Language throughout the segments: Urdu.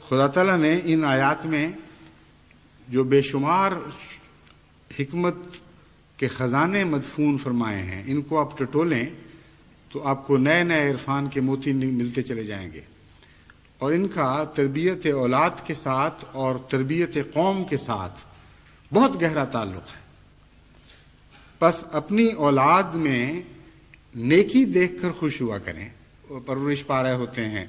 خدا تعالیٰ نے ان آیات میں جو بے شمار حکمت کے خزانے مدفون فرمائے ہیں، ان کو آپ ٹٹولیں تو آپ کو نئے نئے عرفان کے موتی ملتے چلے جائیں گے، اور ان کا تربیت اولاد کے ساتھ اور تربیت قوم کے ساتھ بہت گہرا تعلق ہے۔ بس اپنی اولاد میں نیکی دیکھ کر خوش ہوا کریں، وہ پرورش پا رہے ہوتے ہیں،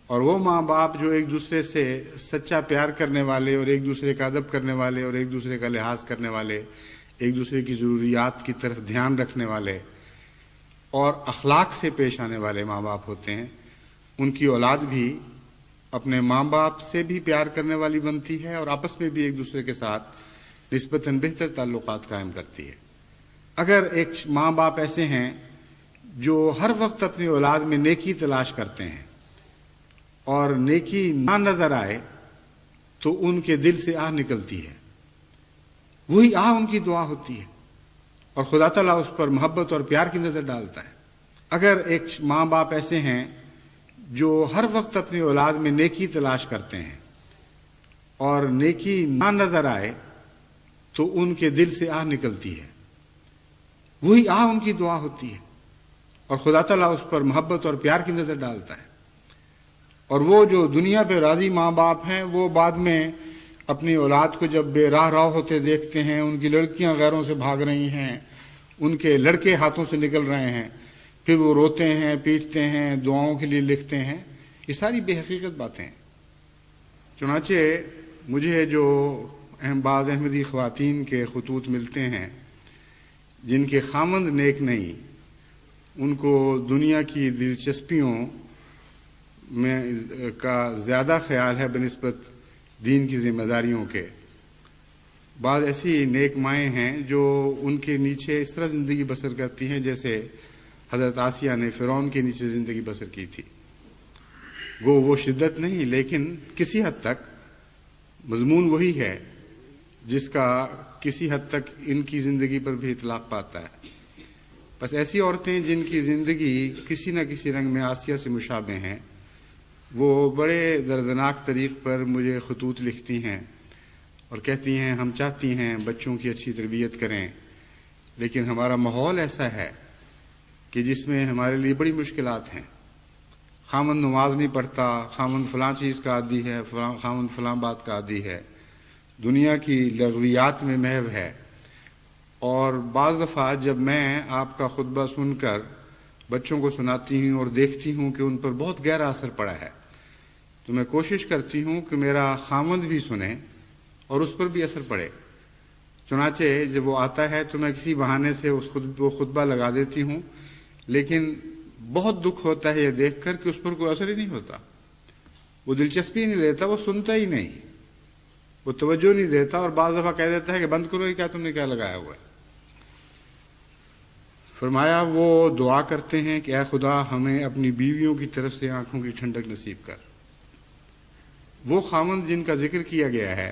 اور وہ ماں باپ جو ایک دوسرے سے سچا پیار کرنے والے اور ایک دوسرے کا ادب کرنے والے اور ایک دوسرے کا لحاظ کرنے والے، ایک دوسرے کی ضروریات کی طرف دھیان رکھنے والے اور اخلاق سے پیش آنے والے ماں باپ ہوتے ہیں، ان کی اولاد بھی اپنے ماں باپ سے بھی پیار کرنے والی بنتی ہے اور آپس میں بھی ایک دوسرے کے ساتھ نسبتاً بہتر تعلقات قائم کرتی ہے۔ اگر ایک ماں باپ ایسے ہیں جو ہر وقت اپنی اولاد میں نیکی تلاش کرتے ہیں اور نیکی نہ نظر آئے تو ان کے دل سے آہ نکلتی ہے، وہی آہ ان کی دعا ہوتی ہے اور خدا تعالیٰ اس پر محبت اور پیار کی نظر ڈالتا ہے۔ اگر ایک ماں باپ ایسے ہیں جو ہر وقت اپنی اولاد میں نیکی تلاش کرتے ہیں اور نیکی نہ نظر آئے تو ان کے دل سے آہ نکلتی ہے، وہی آہ ان کی دعا ہوتی ہے اور خدا تعالیٰ اس پر محبت اور پیار کی نظر ڈالتا ہے۔ اور وہ جو دنیا پہ راضی ماں باپ ہیں، وہ بعد میں اپنی اولاد کو جب بے راہ راہ ہوتے دیکھتے ہیں، ان کی لڑکیاں غیروں سے بھاگ رہی ہیں، ان کے لڑکے ہاتھوں سے نکل رہے ہیں، پھر وہ روتے ہیں، پیٹتے ہیں، دعاؤں کے لیے لکھتے ہیں، یہ ساری بے حقیقت باتیں ہیں۔ چنانچہ مجھے جو بعض احمدی خواتین کے خطوط ملتے ہیں جن کے خامند نیک نہیں، ان کو دنیا کی دلچسپیوں میں کا زیادہ خیال ہے بنسبت دین کی ذمہ داریوں کے، بعض ایسی نیک مائیں ہیں جو ان کے نیچے اس طرح زندگی بسر کرتی ہیں جیسے حضرت آسیہ نے فرعون کے نیچے زندگی بسر کی تھی۔ گو وہ شدت نہیں، لیکن کسی حد تک مضمون وہی ہے جس کا کسی حد تک ان کی زندگی پر بھی اطلاق پاتا ہے۔ بس ایسی عورتیں جن کی زندگی کسی نہ کسی رنگ میں آسیہ سے مشابہ ہیں، وہ بڑے دردناک طریق پر مجھے خطوط لکھتی ہیں اور کہتی ہیں ہم چاہتی ہیں بچوں کی اچھی تربیت کریں، لیکن ہمارا ماحول ایسا ہے کہ جس میں ہمارے لیے بڑی مشکلات ہیں۔ خامند نماز نہیں پڑھتا، خامند فلاں چیز کا عادی ہے، خامند فلاں بات کا عادی ہے، دنیا کی لغویات میں محو ہے، اور بعض دفعہ جب میں آپ کا خطبہ سن کر بچوں کو سناتی ہوں اور دیکھتی ہوں کہ ان پر بہت گہرا اثر پڑا ہے، تو میں کوشش کرتی ہوں کہ میرا خامند بھی سنے اور اس پر بھی اثر پڑے۔ چنانچہ جب وہ آتا ہے تو میں کسی بہانے سے وہ خطبہ لگا دیتی ہوں، لیکن بہت دکھ ہوتا ہے یہ دیکھ کر کہ اس پر کوئی اثر ہی نہیں ہوتا، وہ دلچسپی نہیں لیتا، وہ سنتا ہی نہیں، وہ توجہ نہیں دیتا، اور بعض دفعہ کہہ دیتا ہے کہ بند کرو، یہ کیا تم نے کیا لگایا ہوا ہے۔ فرمایا وہ دعا کرتے ہیں کہ اے خدا ہمیں اپنی بیویوں کی طرف سے آنکھوں کی ٹھنڈک نصیب کر۔ وہ خامند جن کا ذکر کیا گیا ہے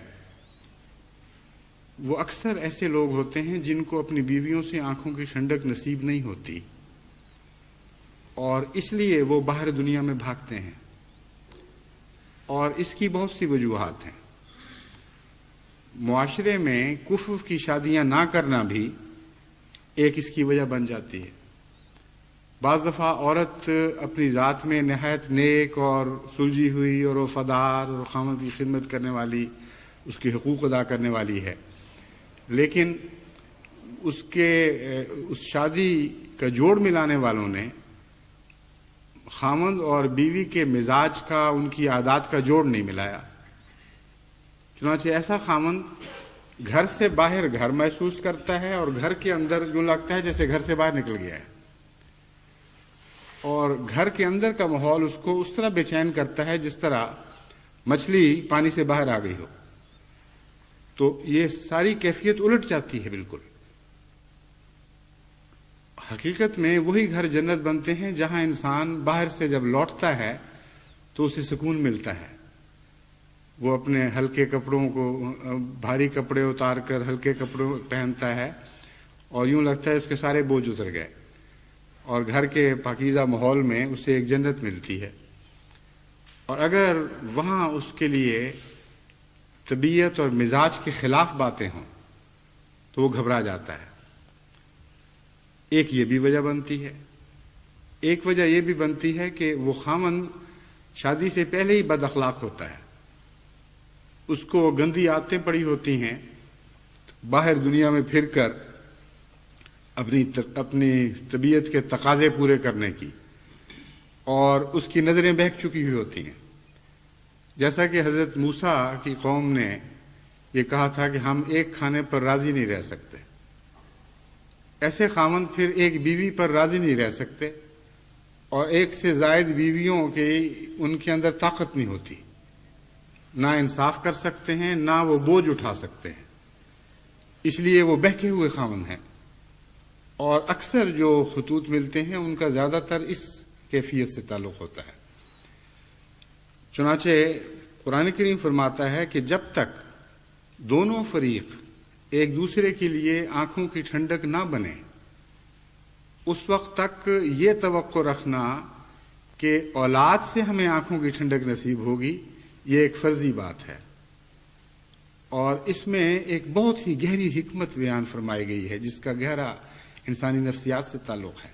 وہ اکثر ایسے لوگ ہوتے ہیں جن کو اپنی بیویوں سے آنکھوں کی ٹھنڈک نصیب نہیں ہوتی، اور اس لیے وہ باہر دنیا میں بھاگتے ہیں، اور اس کی بہت سی وجوہات ہیں۔ معاشرے میں کفر کی شادیاں نہ کرنا بھی ایک اس کی وجہ بن جاتی ہے۔ بعض دفعہ عورت اپنی ذات میں نہایت نیک اور سلجھی ہوئی اور وفادار اور خامد کی خدمت کرنے والی، اس کے حقوق ادا کرنے والی ہے، لیکن اس شادی کا جوڑ ملانے والوں نے خامد اور بیوی کے مزاج کا، ان کی عادات کا جوڑ نہیں ملایا۔ چنانچہ ایسا خامد گھر سے باہر گھر محسوس کرتا ہے اور گھر کے اندر یوں لگتا ہے جیسے گھر سے باہر نکل گیا ہے، اور گھر کے اندر کا ماحول اس کو اس طرح بے چین کرتا ہے جس طرح مچھلی پانی سے باہر آ گئی ہو۔ تو یہ ساری کیفیت الٹ جاتی ہے بالکل۔ حقیقت میں وہی گھر جنت بنتے ہیں جہاں انسان باہر سے جب لوٹتا ہے تو اسے سکون ملتا ہے، وہ اپنے ہلکے کپڑوں کو، بھاری کپڑے اتار کر ہلکے کپڑے پہنتا ہے اور یوں لگتا ہے اس کے سارے بوجھ اتر گئے، اور گھر کے پاکیزہ ماحول میں اسے ایک جنت ملتی ہے۔ اور اگر وہاں اس کے لیے طبیعت اور مزاج کے خلاف باتیں ہوں تو وہ گھبرا جاتا ہے. ایک یہ بھی وجہ بنتی ہے. ایک وجہ یہ بھی بنتی ہے کہ وہ خاوند شادی سے پہلے ہی بد اخلاق ہوتا ہے. اس کو گندی عادتیں پڑی ہوتی ہیں باہر دنیا میں پھر کر اپنی طبیعت کے تقاضے پورے کرنے کی، اور اس کی نظریں بہک چکی ہوئی ہوتی ہیں. جیسا کہ حضرت موسیٰ کی قوم نے یہ کہا تھا کہ ہم ایک کھانے پر راضی نہیں رہ سکتے، ایسے خاوند پھر ایک بیوی پر راضی نہیں رہ سکتے، اور ایک سے زائد بیویوں کے ان کے اندر طاقت نہیں ہوتی، نہ انصاف کر سکتے ہیں نہ وہ بوجھ اٹھا سکتے ہیں. اس لیے وہ بہکے ہوئے خاوند ہیں. اور اکثر جو خطوط ملتے ہیں ان کا زیادہ تر اس کیفیت سے تعلق ہوتا ہے. چنانچہ قرآن کریم فرماتا ہے کہ جب تک دونوں فریق ایک دوسرے کے لیے آنکھوں کی ٹھنڈک نہ بنے اس وقت تک یہ توقع رکھنا کہ اولاد سے ہمیں آنکھوں کی ٹھنڈک نصیب ہوگی، یہ ایک فرضی بات ہے. اور اس میں ایک بہت ہی گہری حکمت بیان فرمائی گئی ہے جس کا گہرا انسانی نفسیات سے تعلق ہے.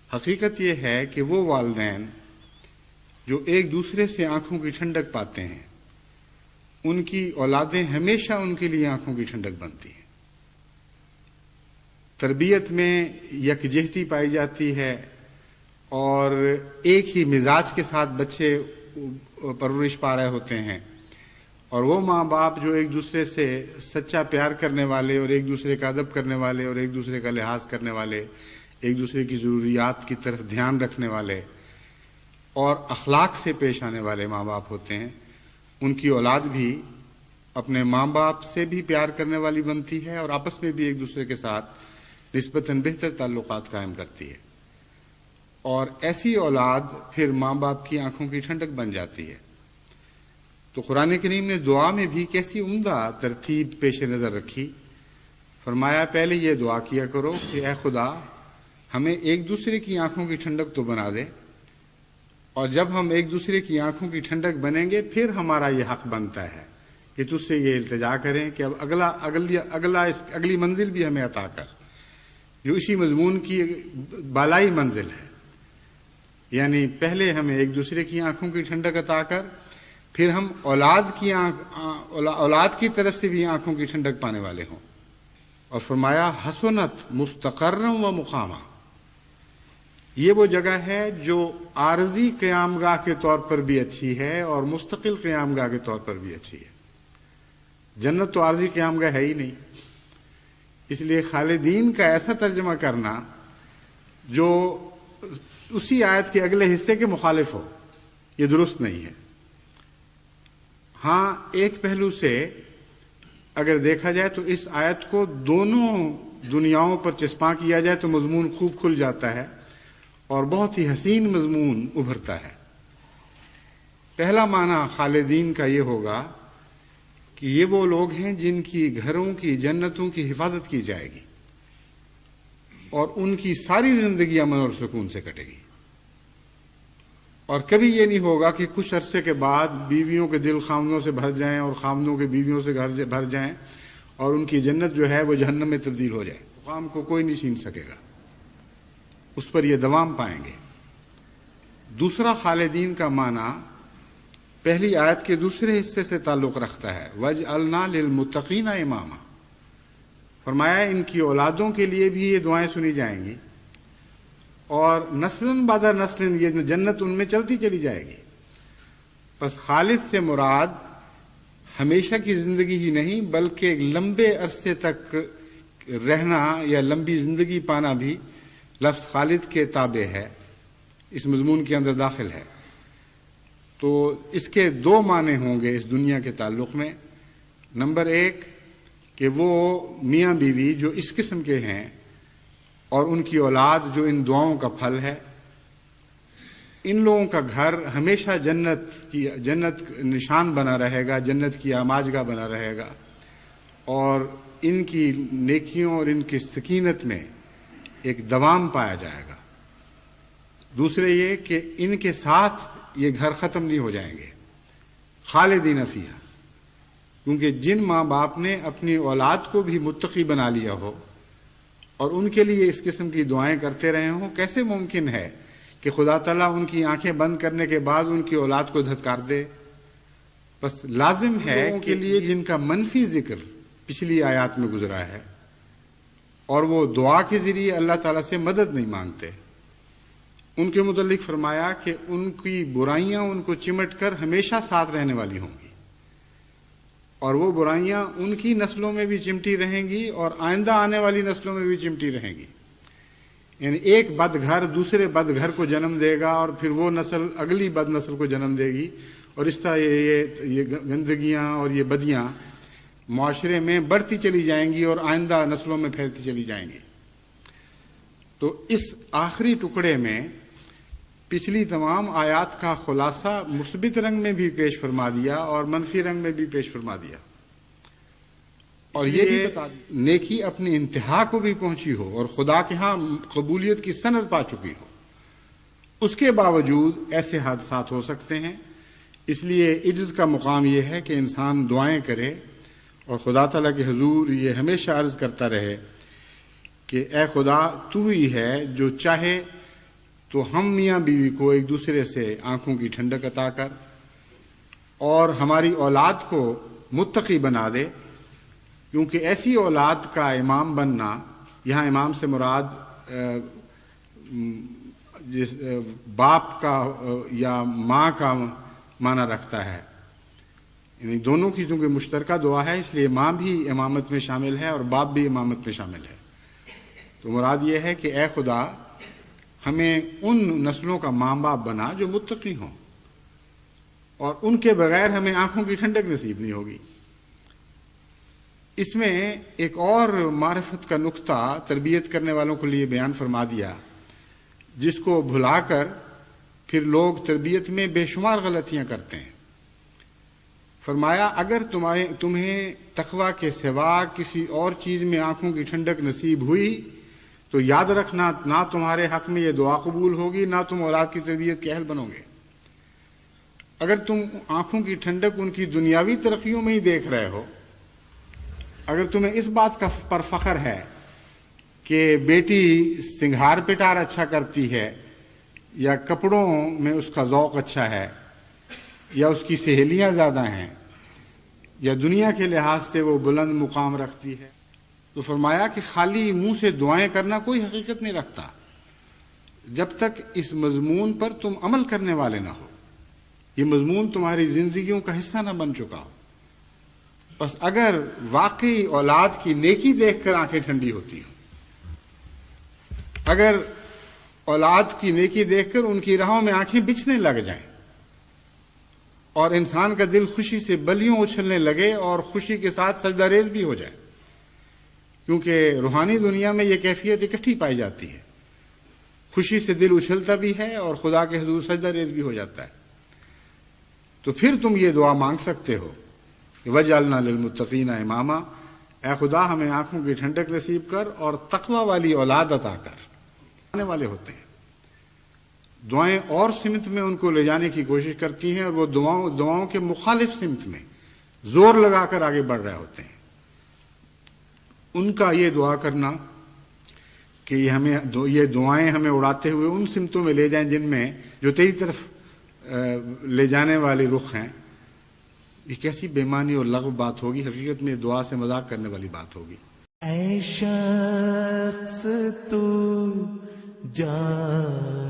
حقیقت یہ ہے کہ وہ والدین جو ایک دوسرے سے آنکھوں کی ٹھنڈک پاتے ہیں ان کی اولادیں ہمیشہ ان کے لیے آنکھوں کی ٹھنڈک بنتی ہیں. تربیت میں یکجہتی پائی جاتی ہے اور ایک ہی مزاج کے ساتھ بچے پرورش پا رہے ہوتے ہیں، اور وہ ماں باپ جو ایک دوسرے سے سچا پیار کرنے والے اور ایک دوسرے کا ادب کرنے والے اور ایک دوسرے کا لحاظ کرنے والے، ایک دوسرے کی ضروریات کی طرف دھیان رکھنے والے اور اخلاق سے پیش آنے والے ماں باپ ہوتے ہیں، ان کی اولاد بھی اپنے ماں باپ سے بھی پیار کرنے والی بنتی ہے اور آپس میں بھی ایک دوسرے کے ساتھ نسبتاً بہتر تعلقات قائم کرتی ہے. اور ایسی اولاد پھر ماں باپ کی آنکھوں کی ٹھنڈک بن جاتی ہے. تو قرآن کریم نے دعا میں بھی کیسی عمدہ ترتیب پیش نظر رکھی. فرمایا پہلے یہ دعا کیا کرو کہ اے خدا ہمیں ایک دوسرے کی آنکھوں کی ٹھنڈک تو بنا دے، اور جب ہم ایک دوسرے کی آنکھوں کی ٹھنڈک بنیں گے پھر ہمارا یہ حق بنتا ہے کہ تجھ سے یہ التجا کریں کہ اب اگلی منزل بھی ہمیں عطا کر، جو اسی مضمون کی بالائی منزل ہے. یعنی پہلے ہمیں ایک دوسرے کی آنکھوں کی ٹھنڈک عطا کر، پھر ہم اولاد کی طرف سے بھی آنکھوں کی ٹھنڈک پانے والے ہوں. اور فرمایا حسنت مستقرم و مقامہ، یہ وہ جگہ ہے جو عارضی قیام گاہ کے طور پر بھی اچھی ہے اور مستقل قیام گاہ کے طور پر بھی اچھی ہے. جنت تو عارضی قیام گاہ ہے ہی نہیں، اس لیے خالدین کا ایسا ترجمہ کرنا جو اسی آیت کے اگلے حصے کے مخالف ہو یہ درست نہیں ہے. ہاں ایک پہلو سے اگر دیکھا جائے تو اس آیت کو دونوں دنیاؤں پر چسپاں کیا جائے تو مضمون خوب کھل جاتا ہے اور بہت ہی حسین مضمون ابھرتا ہے. پہلا معنی خالدین کا یہ ہوگا کہ یہ وہ لوگ ہیں جن کی گھروں کی جنتوں کی حفاظت کی جائے گی اور ان کی ساری زندگی امن اور سکون سے کٹے گی. اور کبھی یہ نہیں ہوگا کہ کچھ عرصے کے بعد بیویوں کے دل خامدوں سے بھر جائیں اور خامدوں کے بیویوں سے گھر بھر جائیں اور ان کی جنت جو ہے وہ جہنم میں تبدیل ہو جائے. مقام کو کوئی نہیں چھین سکے گا، اس پر یہ دوام پائیں گے. دوسرا خالدین کا معنی پہلی آیت کے دوسرے حصے سے تعلق رکھتا ہے، وَجْعَلْنَا لِلْمُتَّقِينَ إِمَامًا. فرمایا ان کی اولادوں کے لیے بھی یہ دعائیں سنی جائیں گی اور نسلاً بعد نسلاً یہ جنت ان میں چلتی چلی جائے گی. بس خالد سے مراد ہمیشہ کی زندگی ہی نہیں بلکہ ایک لمبے عرصے تک رہنا یا لمبی زندگی پانا بھی لفظ خالد کے تابع ہے، اس مضمون کے اندر داخل ہے. تو اس کے دو معنی ہوں گے اس دنیا کے تعلق میں. نمبر ایک کہ وہ میاں بیوی جو اس قسم کے ہیں اور ان کی اولاد جو ان دعاؤں کا پھل ہے، ان لوگوں کا گھر ہمیشہ جنت نشان بنا رہے گا، جنت کی آماجگاہ بنا رہے گا، اور ان کی نیکیوں اور ان کی سکینت میں ایک دوام پایا جائے گا. دوسرے یہ کہ ان کے ساتھ یہ گھر ختم نہیں ہو جائیں گے، خالدین فیہا، کیونکہ جن ماں باپ نے اپنی اولاد کو بھی متقی بنا لیا ہو اور ان کے لیے اس قسم کی دعائیں کرتے رہے ہوں، کیسے ممکن ہے کہ خدا تعالیٰ ان کی آنکھیں بند کرنے کے بعد ان کی اولاد کو دھتکار دے؟ بس لازم ہے کہ لیے جن کا منفی ذکر پچھلی آیات میں گزرا ہے اور وہ دعا کے ذریعے اللہ تعالیٰ سے مدد نہیں مانگتے، ان کے متعلق فرمایا کہ ان کی برائیاں ان کو چمٹ کر ہمیشہ ساتھ رہنے والی ہوں گی، اور وہ برائیاں ان کی نسلوں میں بھی چمٹی رہیں گی اور آئندہ آنے والی نسلوں میں بھی چمٹی رہیں گی۔ یعنی ایک بد گھر دوسرے بد گھر کو جنم دے گا اور پھر وہ نسل اگلی بد نسل کو جنم دے گی، اور اس طرح یہ گندگیاں اور یہ بدیاں معاشرے میں بڑھتی چلی جائیں گی اور آئندہ نسلوں میں پھیلتی چلی جائیں گی۔ تو اس آخری ٹکڑے میں پچھلی تمام آیات کا خلاصہ مثبت رنگ میں بھی پیش فرما دیا اور منفی رنگ میں بھی پیش فرما دیا، اور یہ بھی بتا دیا نیکی اپنی انتہا کو بھی پہنچی ہو اور خدا کے ہاں قبولیت کی سند پا چکی ہو، اس کے باوجود ایسے حادثات ہو سکتے ہیں۔ اس لیے عجز کا مقام یہ ہے کہ انسان دعائیں کرے اور خدا تعالیٰ کے حضور یہ ہمیشہ عرض کرتا رہے کہ اے خدا تو ہی ہے جو چاہے تو ہم میاں بیوی کو ایک دوسرے سے آنکھوں کی ٹھنڈک عطا کر اور ہماری اولاد کو متقی بنا دے، کیونکہ ایسی اولاد کا امام بننا، یہاں امام سے مراد باپ کا یا ماں کا معنی رکھتا ہے، یعنی دونوں کی چونکہ مشترکہ دعا ہے اس لیے ماں بھی امامت میں شامل ہے اور باپ بھی امامت میں شامل ہے۔ تو مراد یہ ہے کہ اے خدا ہمیں ان نسلوں کا ماں باپ بنا جو متقی ہوں، اور ان کے بغیر ہمیں آنکھوں کی ٹھنڈک نصیب نہیں ہوگی۔ اس میں ایک اور معرفت کا نقطہ تربیت کرنے والوں کے لیے بیان فرما دیا، جس کو بھلا کر پھر لوگ تربیت میں بے شمار غلطیاں کرتے ہیں۔ فرمایا اگر تمہیں تقوی کے سوا کسی اور چیز میں آنکھوں کی ٹھنڈک نصیب ہوئی تو یاد رکھنا نہ تمہارے حق میں یہ دعا قبول ہوگی نہ تم اولاد کی تربیت کے اہل بنو گے۔ اگر تم آنکھوں کی ٹھنڈک ان کی دنیاوی ترقیوں میں ہی دیکھ رہے ہو، اگر تمہیں اس بات کا پر فخر ہے کہ بیٹی سنگھار پٹار اچھا کرتی ہے یا کپڑوں میں اس کا ذوق اچھا ہے یا اس کی سہیلیاں زیادہ ہیں یا دنیا کے لحاظ سے وہ بلند مقام رکھتی ہے، تو فرمایا کہ خالی منہ سے دعائیں کرنا کوئی حقیقت نہیں رکھتا جب تک اس مضمون پر تم عمل کرنے والے نہ ہو، یہ مضمون تمہاری زندگیوں کا حصہ نہ بن چکا ہو۔ بس اگر واقعی اولاد کی نیکی دیکھ کر آنکھیں ٹھنڈی ہوتی ہوں، اگر اولاد کی نیکی دیکھ کر ان کی راہوں میں آنکھیں بچھنے لگ جائیں اور انسان کا دل خوشی سے بلیوں اچھلنے لگے اور خوشی کے ساتھ سجدہ ریز بھی ہو جائے، کیونکہ روحانی دنیا میں یہ کیفیت اکٹھی پائی جاتی ہے، خوشی سے دل اچھلتا بھی ہے اور خدا کے حضور سجدہ ریز بھی ہو جاتا ہے، تو پھر تم یہ دعا مانگ سکتے ہو کہ وَجْعَلْنَا لِلْمُتَّقِينَ اماما، اے خدا ہمیں آنکھوں کی ٹھنڈک نصیب کر اور تقوی والی اولاد عطا کر۔ آنے والے ہوتے ہیں دعائیں اور سمت میں ان کو لے جانے کی کوشش کرتی ہیں اور وہ دعاؤں کے مخالف سمت میں زور لگا کر آگے بڑھ رہے ہوتے ہیں۔ ان کا یہ دعا کرنا کہ یہ دعائیں ہمیں اڑاتے ہوئے ان سمتوں میں لے جائیں جن میں جو تیری طرف لے جانے والے رخ ہیں، یہ کیسی بےمانی اور لغو بات ہوگی، حقیقت میں دعا سے مذاق کرنے والی بات ہوگی۔ اے شخص تو جان